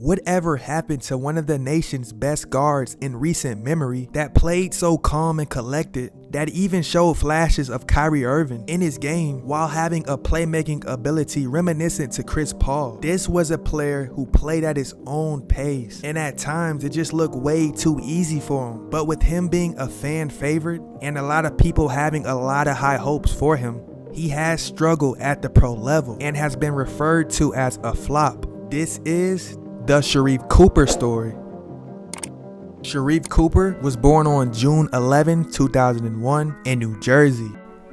Whatever happened to one of the nation's best guards in recent memory that played so calm and collected, that even showed flashes of Kyrie Irving in his game while having a playmaking ability reminiscent to Chris Paul? This was a player who played at his own pace, and at times it just looked way too easy for him. But with him being a fan favorite and a lot of people having a lot of high hopes for him, he has struggled at the pro level and has been referred to as a flop. This is the Sharife Cooper story. Sharife Cooper was born on June 11, 2001 in New Jersey.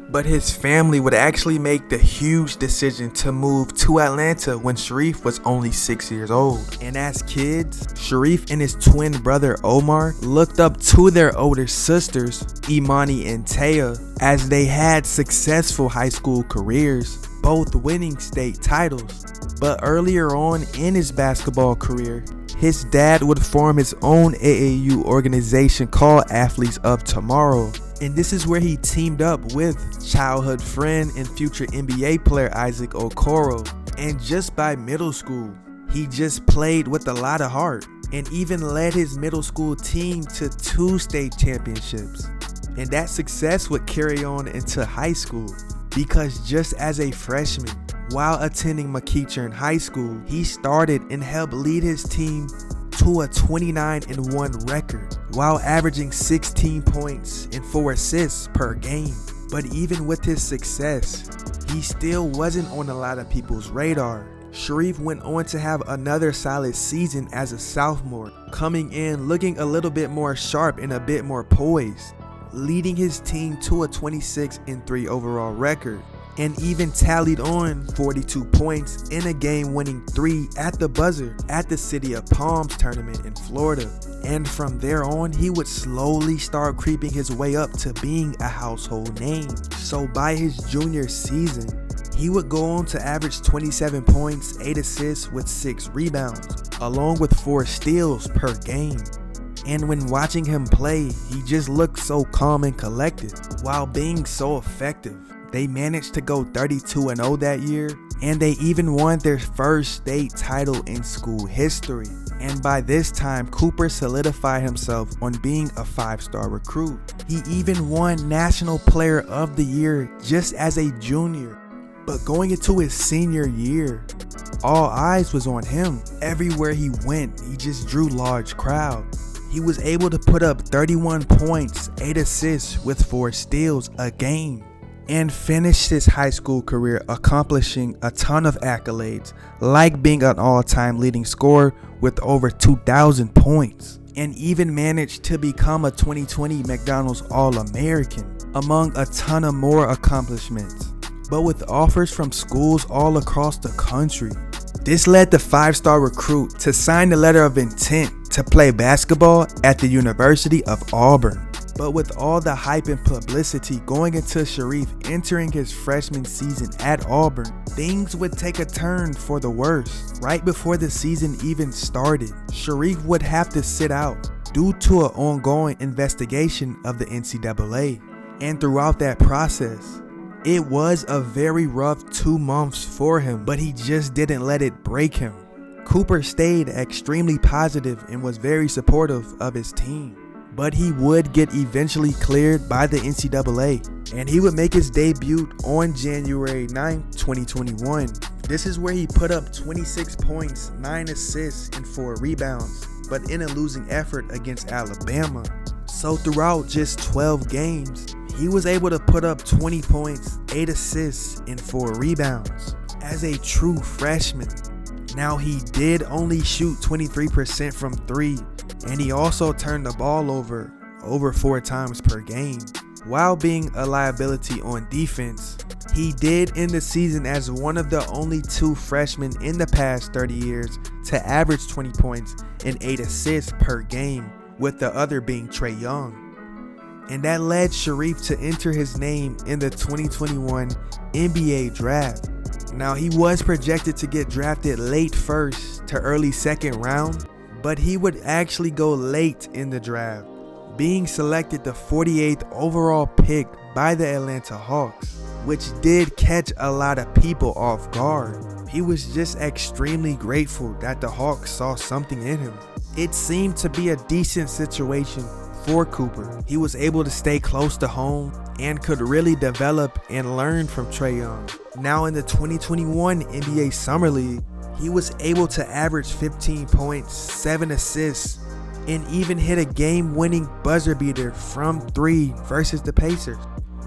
But his family would actually make the huge decision to move to Atlanta when Sharife was only 6 years old. And as kids, Sharife and his twin brother Omar looked up to their older sisters, Imani and Taya, as they had successful high school careers, both winning state titles. But earlier on in his basketball career, his dad would form his own AAU organization called Athletes of Tomorrow. And this is where he teamed up with childhood friend and future NBA player Isaac Okoro. And just by middle school, he just played with a lot of heart and even led his middle school team to 2 state championships. And that success would carry on into high school, because just as a freshman, while attending McEachern High School, he started and helped lead his team to a 29-1 record while averaging 16 points and 4 assists per game. But even with his success, he still wasn't on a lot of people's radar. Sharife went on to have another solid season as a sophomore, coming in looking a little bit more sharp and a bit more poised, leading his team to a 26-3 overall record, and even tallied on 42 points in a game-winning 3 at the buzzer at the City of Palms tournament in Florida. And from there on, he would slowly start creeping his way up to being a household name. So by his junior season, he would go on to average 27 points, 8 assists with 6 rebounds, along with 4 steals per game. And when watching him play, he just looked so calm and collected while being so effective. They managed to go 32-0 that year, and they even won their first state title in school history. And by this time, Cooper solidified himself on being a 5-star recruit. He even won National Player of the Year just as a junior. But going into his senior year, all eyes was on him. Everywhere he went, he just drew large crowds. He was able to put up 31 points, 8 assists with 4 steals a game, and finished his high school career accomplishing a ton of accolades, like being an all-time leading scorer with over 2,000 points, and even managed to become a 2020 McDonald's All-American, among a ton of more accomplishments. But with offers from schools all across the country, this led the 5-star recruit to sign the letter of intent to play basketball at the University of Auburn. But with all the hype and publicity going into Sharife entering his freshman season at Auburn, things would take a turn for the worse. Right before the season even started, Sharife would have to sit out due to an ongoing investigation of the NCAA. And throughout that process, it was a very rough 2 months for him, but he just didn't let it break him. Cooper stayed extremely positive and was very supportive of his team. But he would get eventually cleared by the NCAA, and he would make his debut on January 9, 2021. This is where he put up 26 points, 9 assists, and 4 rebounds, but in a losing effort against Alabama. So throughout just 12 games, he was able to put up 20 points, 8 assists, and 4 rebounds as a true freshman. Now, he did only shoot 23% from 3, and he also turned the ball over 4 times per game. While being a liability on defense, he did end the season as one of the only 2 freshmen in the past 30 years to average 20 points and 8 assists per game, with the other being Trae Young. And that led Sharife to enter his name in the 2021 NBA draft. Now, he was projected to get drafted late 1st to early 2nd round, but he would actually go late in the draft, being selected the 48th overall pick by the Atlanta Hawks, which did catch a lot of people off guard. He was just extremely grateful that the Hawks saw something in him. It seemed to be a decent situation for Cooper. He was able to stay close to home and could really develop and learn from Trae Young. Now in the 2021 NBA Summer League, he was able to average 15 points, 7 assists, and even hit a game-winning buzzer beater from 3 versus the Pacers.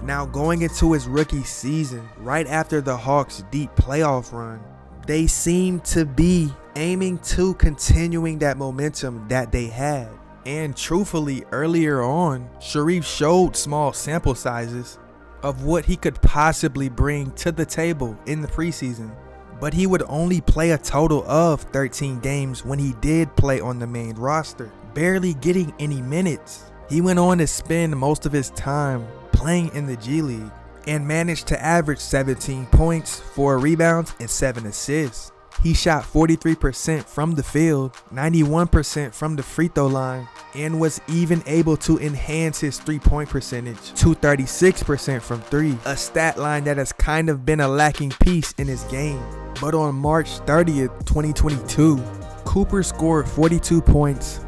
Now going into his rookie season, right after the Hawks' deep playoff run, they seemed to be aiming to continuing that momentum that they had. And truthfully, earlier on, Sharife showed small sample sizes of what he could possibly bring to the table in the preseason. But he would only play a total of 13 games when he did play on the main roster, barely getting any minutes. He went on to spend most of his time playing in the G League and managed to average 17 points, 4 rebounds, and 7 assists. He shot 43% from the field, 91% from the free throw line, and was even able to enhance his 3-point percentage to 36% from 3, a stat line that has kind of been a lacking piece in his game. But on March 30th, 2022, Cooper scored 42 points,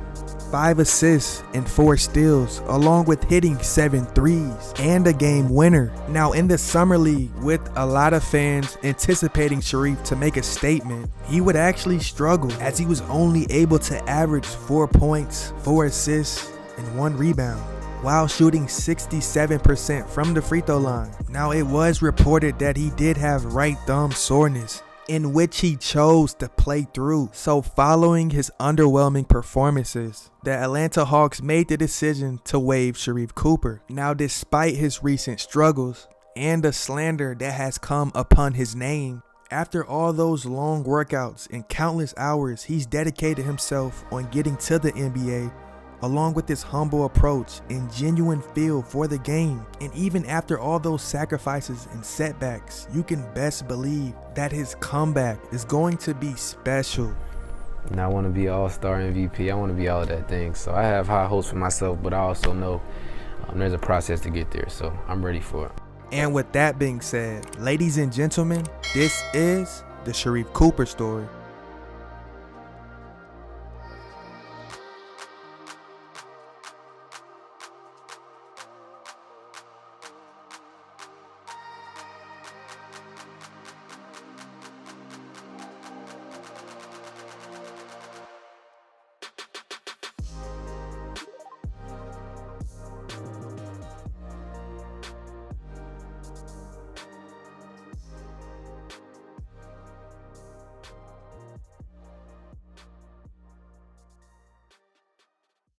5 assists, and 4 steals, along with hitting 7 threes and a game winner. Now in the Summer League, with a lot of fans anticipating Sharife to make a statement, he would actually struggle as he was only able to average 4 points, 4 assists, and 1 rebound, while shooting 67% from the free throw line. Now it was reported that he did have right thumb soreness, in which he chose to play through. So following his underwhelming performances, the Atlanta Hawks made the decision to waive Sharife Cooper. Now despite his recent struggles and the slander that has come upon his name, after all those long workouts and countless hours he's dedicated himself on getting to the NBA, along with his humble approach and genuine feel for the game. And even after all those sacrifices and setbacks, you can best believe that his comeback is going to be special. And I want to be All-Star MVP. I want to be all of that things. So I have high hopes for myself, but I also know there's a process to get there. So I'm ready for it. And with that being said, ladies and gentlemen, this is the Sharife Cooper story.